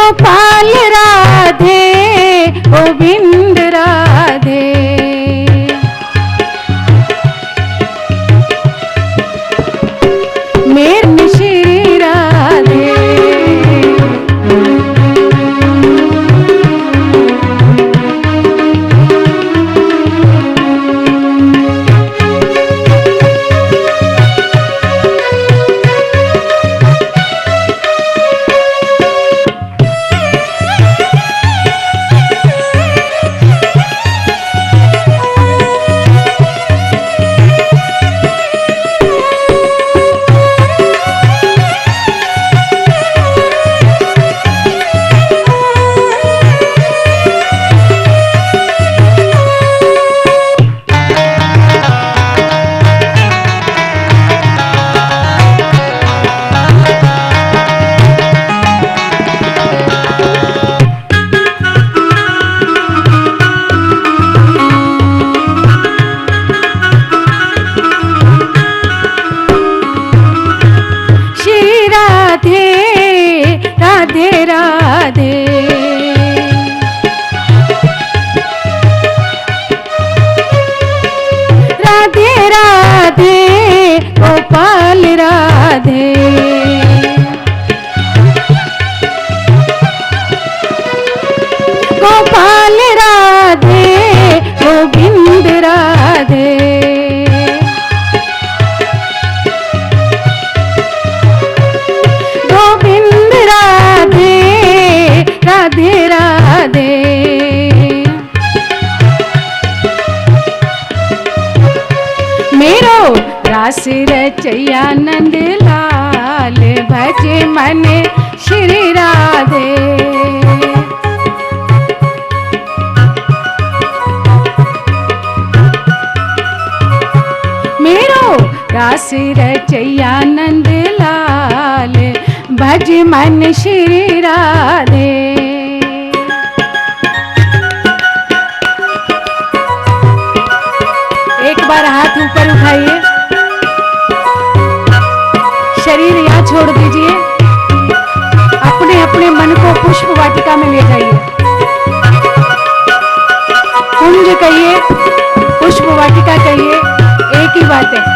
गोपाल राधे गोविंद राधे। मेरे श्री राधे। राधे राधे राधे राधे गोपाल राधे। गोपाल राधे गोविंद राधे। राधे राधे। मेरो रास रचैया नंद लाल भजे मन श्री राधे। मेरो रास रचैया नंद लाल भज मन श्री राधे। एक बार हाथ ऊपर उठाइए, शरीर यहाँ छोड़ दीजिए, अपने अपने मन को पुष्प वाटिका में ले जाइए। कुंज कहिए, पुष्प वाटिका कहिए, एक ही बात है।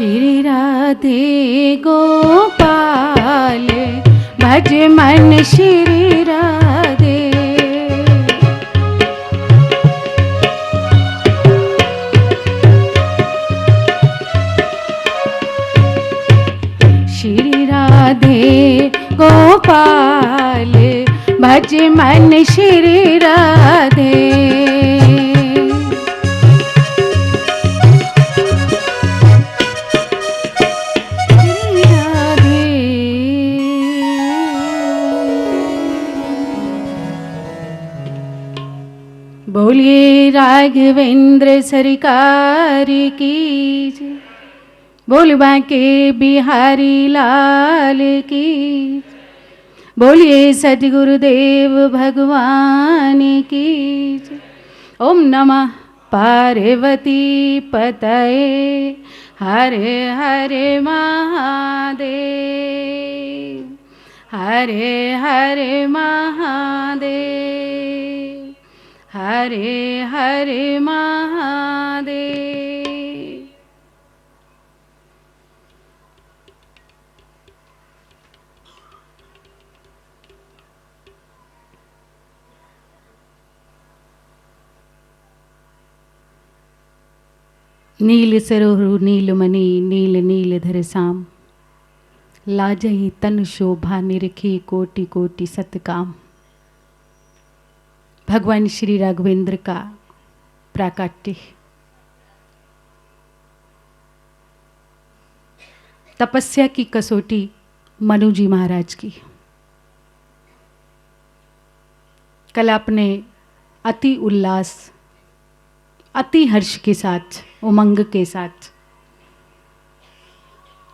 श्री राधे गोपाल भज मन श्री राधे। श्री राधे गोपाल भज मन श्री राधे। बोलिए राघवेंद्र सरकार की जय, बोल बांके बिहारी लाल की, बोलिए सद्गुरुदेव भगवान की जय। ओम नमः पार्वती पतये हरे हरे महादेव, हरे हरे महादेव, हरे हरे महादेव। नील सरोरु नीलमणि नील नीलधर साम, लाजहि तन शोभा निरखी कोटि कोटि सतकाम। भगवान श्री राघवेंद्र का प्राकट्य। तपस्या की कसौटी मनु जी महाराज की। कल आपने अति उल्लास, अति हर्ष के साथ, उमंग के साथ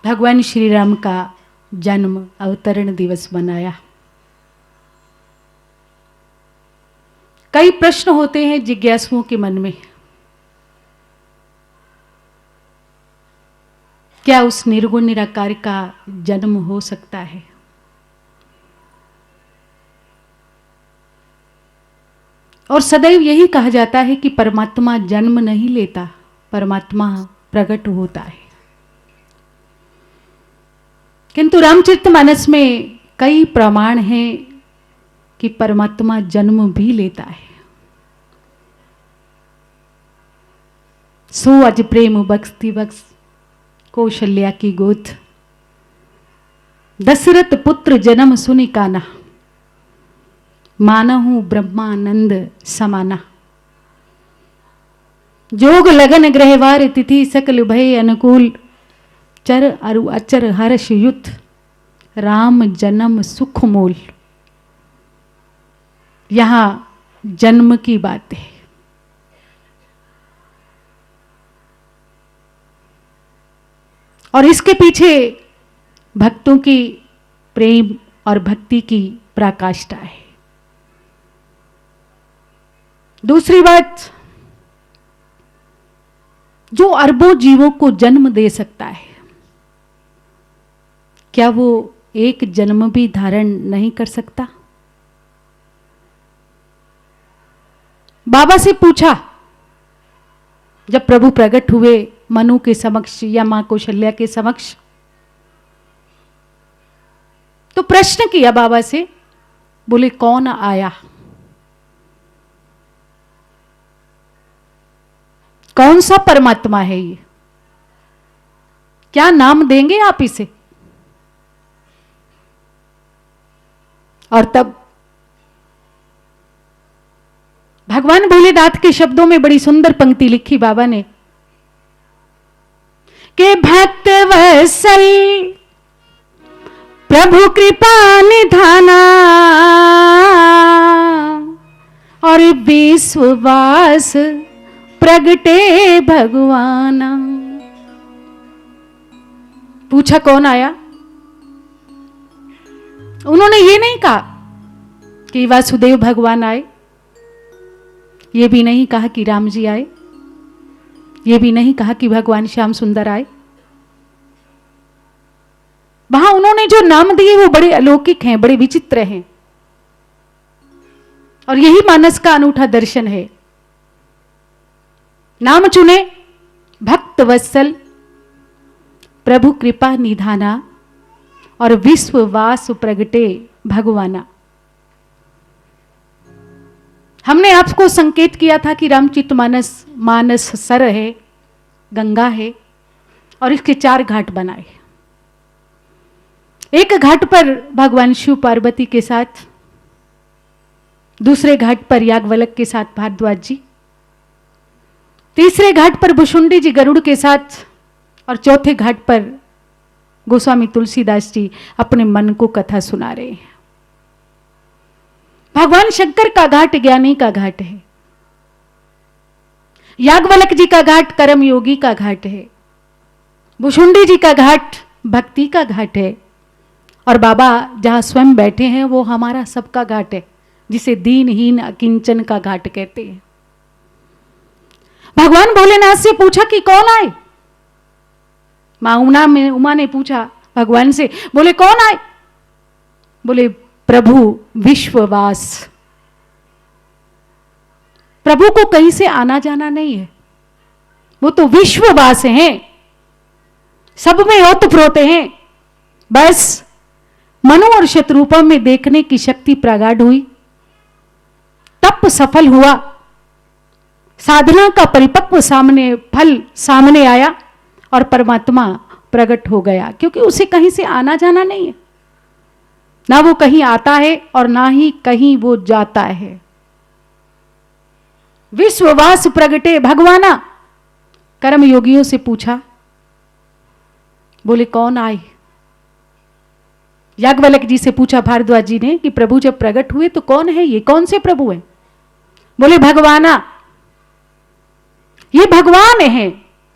भगवान श्री राम का जन्म अवतरण दिवस मनाया। कई प्रश्न होते हैं जिज्ञासुओं के मन में। क्या उस निर्गुण निराकार का जन्म हो सकता है? और सदैव यही कहा जाता है कि परमात्मा जन्म नहीं लेता, परमात्मा प्रकट होता है। किंतु रामचरितमानस में कई प्रमाण हैं कि परमात्मा जन्म भी लेता है। सो अज प्रेम बख्शती बख्श कौशल्या की गोद, दशरथ पुत्र जन्म सुनि काना, मानहु ब्रह्मानंद समाना। जोग लगन ग्रहवार तिथि सकल भय अनुकूल, चर अरु अचर हर्ष युत, राम जन्म सुख मूल। यहां जन्म की बात है। और इसके पीछे भक्तों की प्रेम और भक्ति की पराकाष्ठा है। दूसरी बात, जो अरबों जीवों को जन्म दे सकता है, क्या वो एक जन्म भी धारण नहीं कर सकता? बाबा से पूछा, जब प्रभु प्रकट हुए मनु के समक्ष या मां कौशल्या के समक्ष, तो प्रश्न किया बाबा से, बोले कौन आया? कौन सा परमात्मा है ये? क्या नाम देंगे आप इसे? और तब भगवान भोलेनाथ के शब्दों में बड़ी सुंदर पंक्ति लिखी बाबा ने कि भक्त वत्सल प्रभु कृपा निधाना और विश्ववास प्रगटे भगवान। पूछा कौन आया? उन्होंने ये नहीं कहा कि वासुदेव भगवान आए, ये भी नहीं कहा कि राम जी आए, ये भी नहीं कहा कि भगवान श्याम सुंदर आए। वहां उन्होंने जो नाम दिए वो बड़े अलौकिक हैं, बड़े विचित्र हैं। और यही मानस का अनूठा दर्शन है। नाम चुने भक्त वत्सल, प्रभु कृपा निधाना और विश्ववास प्रगटे भगवाना। हमने आपको संकेत किया था कि रामचरित मानस सर है, गंगा है और इसके 4 घाट बनाए। एक घाट पर भगवान शिव पार्वती के साथ, दूसरे घाट पर याज्ञवल्क्य के साथ भारद्वाज जी, तीसरे घाट पर भुषुंडी जी गरुड़ के साथ और चौथे घाट पर गोस्वामी तुलसीदास जी अपने मन को कथा सुना रहे हैं। भगवान शंकर का घाट ज्ञानी का घाट है, याज्ञवल्क्य जी का घाट कर्म योगी का घाट है, भुषुंडी जी का घाट भक्ति का घाट है और बाबा जहां स्वयं बैठे हैं वो हमारा सबका घाट है, जिसे दीनहीन अकिंचन का घाट कहते हैं। भगवान भोलेनाथ से पूछा कि कौन आए? मां उमा ने पूछा भगवान से, बोले कौन आए? बोले प्रभु विश्ववास। प्रभु को कहीं से आना जाना नहीं है, वो तो विश्ववास हैं, सब में ओतप्रोत हैं। बस मनु और शत्रुपा में देखने की शक्ति प्रगाढ़ हुई, तप सफल हुआ, साधना का परिपक्व फल सामने आया और परमात्मा प्रकट हो गया, क्योंकि उसे कहीं से आना जाना नहीं है, ना वो कहीं आता है और ना ही कहीं वो जाता है। विश्ववास प्रगटे भगवाना। कर्म योगियों से पूछा, बोले कौन आए? याज्ञवल्क्य जी से पूछा भारद्वाज जी ने कि प्रभु जब प्रकट हुए तो कौन है ये, कौन से प्रभु हैं? बोले भगवाना। ये भगवान है,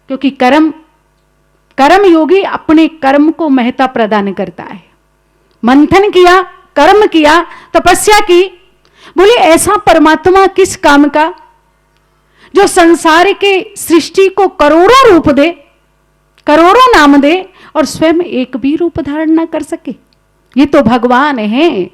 क्योंकि कर्म योगी अपने कर्म को महत्ता प्रदान करता है। मंथन किया, कर्म किया, तपस्या की, बोले ऐसा परमात्मा किस काम का जो संसार के सृष्टि को करोड़ों रूप दे, करोड़ों नाम दे और स्वयं एक भी रूप धारण ना कर सके। ये तो भगवान हैं।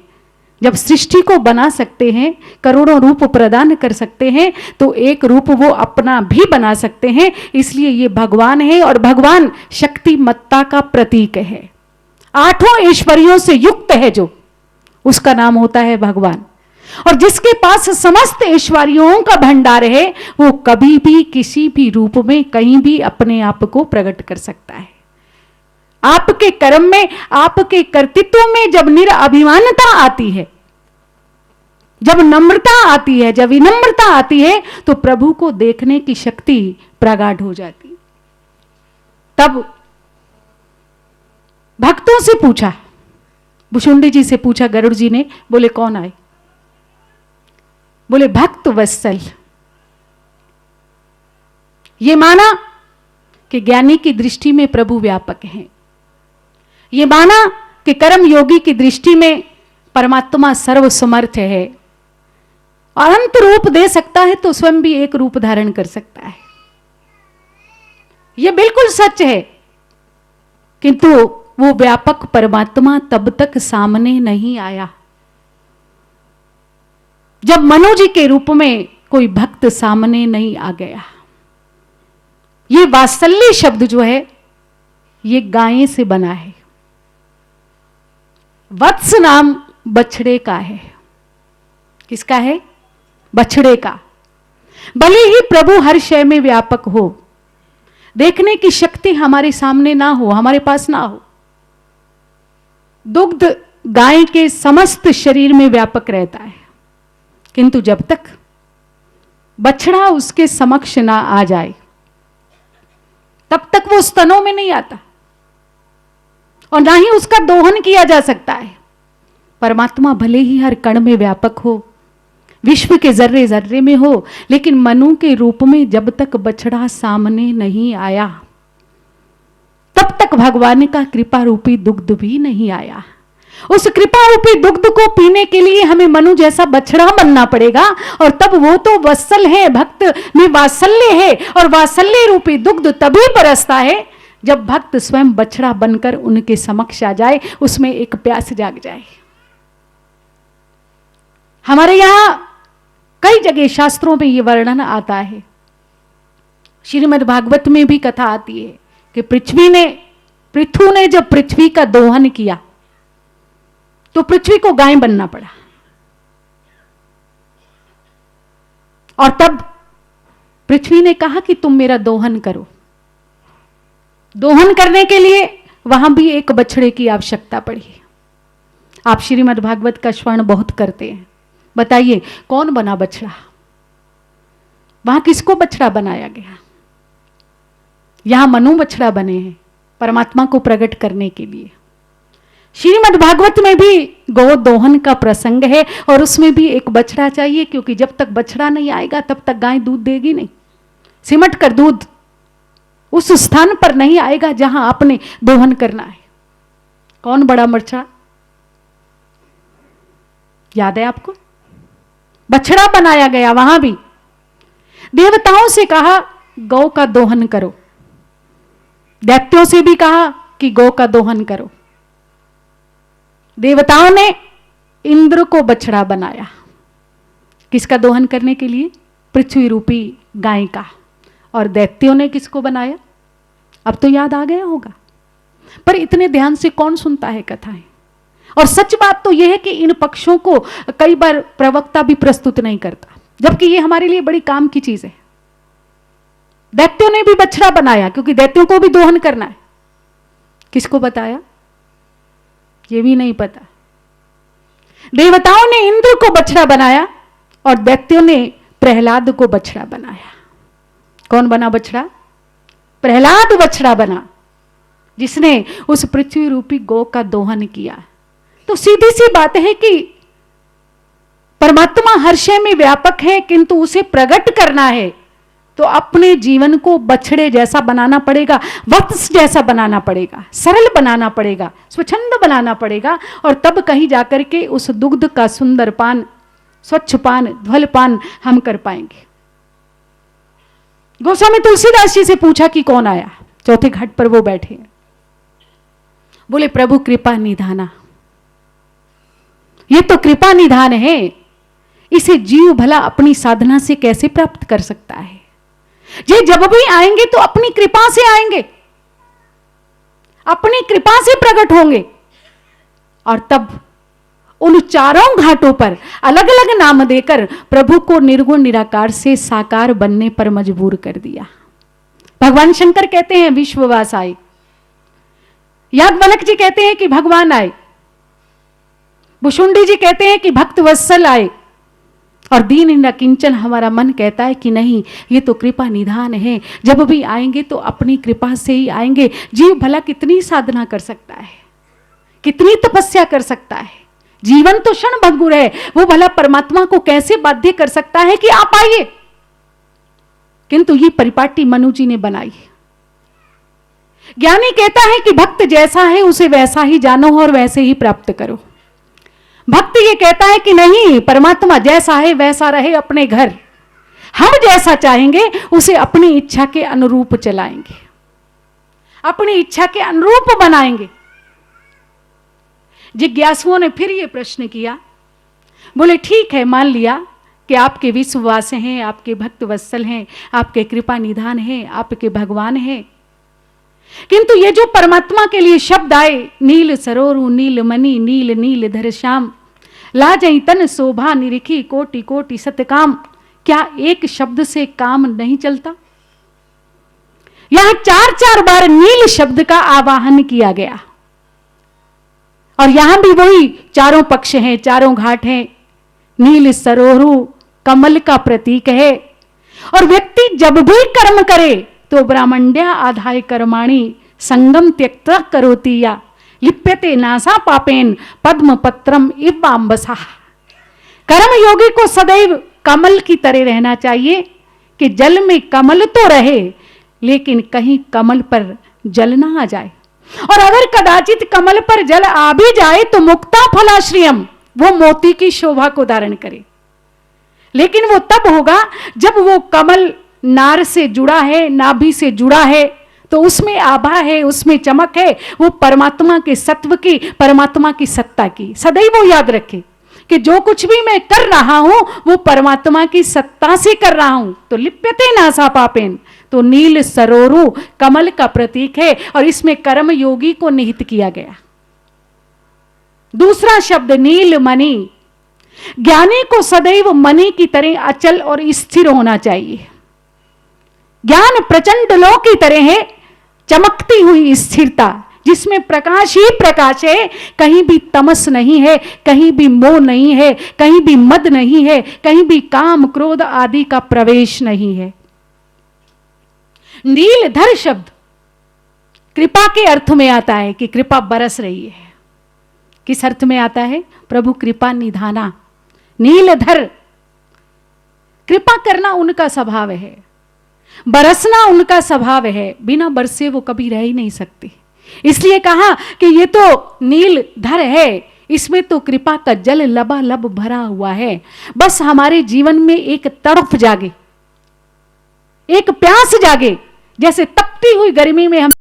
जब सृष्टि को बना सकते हैं, करोड़ों रूप प्रदान कर सकते हैं, तो एक रूप वो अपना भी बना सकते हैं। इसलिए ये भगवान है और भगवान शक्तिमत्ता का प्रतीक है। 8 ऐश्वर्यों से युक्त है जो, उसका नाम होता है भगवान। और जिसके पास समस्त ऐश्वर्यों का भंडार है, वो कभी भी किसी भी रूप में कहीं भी अपने आप को प्रकट कर सकता है। आपके कर्म में, आपके कर्तृत्व में जब निरअभिमानता आती है, जब नम्रता आती है, जब विनम्रता आती है, तो प्रभु को देखने की शक्ति प्रगाढ़ हो जाती। तब भक्तों से पूछा, भुषुंडी जी से पूछा गरुड़ जी ने, बोले कौन आए? बोले भक्त वत्सल। ये माना कि ज्ञानी की दृष्टि में प्रभु व्यापक हैं, ये माना कि कर्म योगी की दृष्टि में परमात्मा सर्वसमर्थ है, अनंत रूप दे सकता है तो स्वयं भी एक रूप धारण कर सकता है। यह बिल्कुल सच है, किंतु वो व्यापक परमात्मा तब तक सामने नहीं आया जब मनु जी के रूप में कोई भक्त सामने नहीं आ गया। ये वात्सल्य शब्द जो है ये गाय से बना है। वत्स नाम बछड़े का है। किसका है? बछड़े का। भले ही प्रभु हर शय में व्यापक हो, देखने की शक्ति हमारे सामने ना हो, हमारे पास ना हो, दुग्ध गाय के समस्त शरीर में व्यापक रहता है, किंतु जब तक बछड़ा उसके समक्ष ना आ जाए तब तक वो स्तनों में नहीं आता और ना ही उसका दोहन किया जा सकता है। परमात्मा भले ही हर कण में व्यापक हो, विश्व के जर्रे जर्रे में हो, लेकिन मनु के रूप में जब तक बछड़ा सामने नहीं आया तब तक भगवान का कृपा रूपी दुग्ध भी नहीं आया। उस कृपा रूपी दुग्ध को पीने के लिए हमें मनु जैसा बछड़ा बनना पड़ेगा, और तब वो तो वत्सल है, भक्त में वात्सल्य है, और वात्सल्य रूपी दुग्ध तभी बरसता है जब भक्त स्वयं बछड़ा बनकर उनके समक्ष आ जाए, उसमें एक प्यास जाग जाए। हमारे यहां कई जगह शास्त्रों में यह वर्णन आता है, श्रीमद् भागवत में भी कथा आती है कि पृथ्वी ने पृथु ने जब पृथ्वी का दोहन किया तो पृथ्वी को गाय बनना पड़ा, और तब पृथ्वी ने कहा कि तुम मेरा दोहन करो। दोहन करने के लिए वहां भी एक बछड़े की आवश्यकता पड़ी। आप श्रीमद् भागवत का श्रवण बहुत करते हैं, बताइए कौन बना बछड़ा? वहां किसको बछड़ा बनाया गया? यहां मनु बछड़ा बने हैं परमात्मा को प्रकट करने के लिए। श्रीमद् भागवत में भी गौ दोहन का प्रसंग है और उसमें भी एक बछड़ा चाहिए, क्योंकि जब तक बछड़ा नहीं आएगा तब तक गाय दूध देगी नहीं। सिमट कर दूध उस स्थान पर नहीं आएगा जहां आपने दोहन करना है। कौन बड़ा बछड़ा? याद है आपको? बछड़ा बनाया गया। वहां भी देवताओं से कहा गौ का दोहन करो, दैत्यों से भी कहा कि गौ का दोहन करो। देवताओं ने इंद्र को बछड़ा बनाया, किसका दोहन करने के लिए? पृथ्वी रूपी गाय का। और दैत्यों ने किसको बनाया? अब तो याद आ गया होगा, पर इतने ध्यान से कौन सुनता है कथाएं? और सच बात तो यह है कि इन पक्षों को कई बार प्रवक्ता भी प्रस्तुत नहीं करता, जबकि ये हमारे लिए बड़ी काम की चीज है। दैत्यों ने भी बछड़ा बनाया क्योंकि दैत्यों को भी दोहन करना है। किसको बताया? ये भी नहीं पता। देवताओं ने इंद्र को बछड़ा बनाया और दैत्यों ने प्रहलाद को बछड़ा बनाया। कौन बना बछड़ा? प्रहलाद बछड़ा बना, जिसने उस पृथ्वी रूपी गौ का दोहन किया। तो सीधी सी बात है कि परमात्मा हर शय में व्यापक है, किंतु उसे प्रकट करना है तो अपने जीवन को बछड़े जैसा बनाना पड़ेगा, वत्स जैसा बनाना पड़ेगा, सरल बनाना पड़ेगा, स्वच्छंद बनाना पड़ेगा, और तब कहीं जाकर के उस दुग्ध का सुंदर पान, स्वच्छ पान, ध्वल पान हम कर पाएंगे। गोस्वामी तुलसीदास जी से पूछा कि कौन आया? चौथे घाट पर वो बैठे, बोले प्रभु कृपा निधाना। ये तो कृपा निधान है, इसे जीव भला अपनी साधना से कैसे प्राप्त कर सकता है? ये जब भी आएंगे तो अपनी कृपा से आएंगे, अपनी कृपा से प्रकट होंगे, और तब उन चारों घाटों पर अलग अलग नाम देकर प्रभु को निर्गुण निराकार से साकार बनने पर मजबूर कर दिया। भगवान शंकर कहते हैं विश्ववास आए, याज्ञवल्क्य जी कहते हैं कि भगवान आए, भुषुंडी जी कहते हैं कि भक्त वत्सल आए, और दीन न किंचन हमारा मन कहता है कि नहीं, ये तो कृपा निधान है, जब भी आएंगे तो अपनी कृपा से ही आएंगे। जीव भला कितनी साधना कर सकता है, कितनी तपस्या कर सकता है? जीवन तो क्षण भंगुर है, वो भला परमात्मा को कैसे बाध्य कर सकता है कि आप आइए? किंतु ये परिपाटी मनु जी ने बनाई। ज्ञानी कहता है कि भक्त जैसा है उसे वैसा ही जानो और वैसे ही प्राप्त करो। भक्त ये कहता है कि नहीं, परमात्मा जैसा है वैसा रहे अपने घर, हम जैसा चाहेंगे उसे अपनी इच्छा के अनुरूप चलाएंगे, अपनी इच्छा के अनुरूप बनाएंगे। जिज्ञासुओं ने फिर ये प्रश्न किया, बोले ठीक है, मान लिया कि आपके विश्ववास हैं, आपके भक्त वत्सल हैं, आपके कृपा निधान हैं, आपके भगवान हैं, किंतु ये जो परमात्मा के लिए शब्द आए, नील सरोरु नील मणि नील नील धर श्याम, लाजई तन शोभा निरिखी कोटि कोटि सतकाम, क्या एक शब्द से काम नहीं चलता? यहां चार चार बार नील शब्द का आवाहन किया गया, और यहां भी वही चारों पक्ष हैं, चारों घाट हैं। नील सरोरु कमल का प्रतीक है, और व्यक्ति जब भी कर्म करे तो ब्राह्मण्या आधाय कर्माणि संगम त्यक्ता करोति या लिप्यते नासा पापेन पद्म पत्रम इवाम्बसा। कर्म योगी को सदैव कमल की तरह रहना चाहिए कि जल में कमल तो रहे लेकिन कहीं कमल पर जल ना आ जाए, और अगर कदाचित कमल पर जल आ भी जाए तो मुक्ता फलाश्रियम, वो मोती की शोभा को धारण करे, लेकिन वो तब होगा जब वो कमल नार से जुड़ा है, नाभि से जुड़ा है, तो उसमें आभा है, उसमें चमक है, वो परमात्मा के सत्व की, परमात्मा की सत्ता की। सदैव वो याद रखे कि जो कुछ भी मैं कर रहा हूं वो परमात्मा की सत्ता से कर रहा हूं। तो लिप्यते नासा पापेन, तो नील सरोरु कमल का प्रतीक है और इसमें कर्म योगी को निहित किया गया। दूसरा शब्द नील मणि, ज्ञानी को सदैव मणि की तरह अचल और स्थिर होना चाहिए। ज्ञान प्रचंड लो की तरह है, चमकती हुई स्थिरता, जिसमें प्रकाश ही प्रकाश है, कहीं भी तमस नहीं है, कहीं भी मोह नहीं है, कहीं भी मद नहीं है, कहीं भी काम क्रोध आदि का प्रवेश नहीं है। नीलधर शब्द कृपा के अर्थ में आता है कि कृपा बरस रही है। किस अर्थ में आता है? प्रभु कृपा निधाना। नीलधर, कृपा करना उनका स्वभाव है, बरसना उनका स्वभाव है, बिना बरसे वो कभी रह ही नहीं सकते। इसलिए कहा कि ये तो नीलधर है, इसमें तो कृपा का जल लबालब भरा हुआ है। बस हमारे जीवन में एक तड़फ जागे, एक प्यास जागे, जैसे तपती हुई गर्मी में हम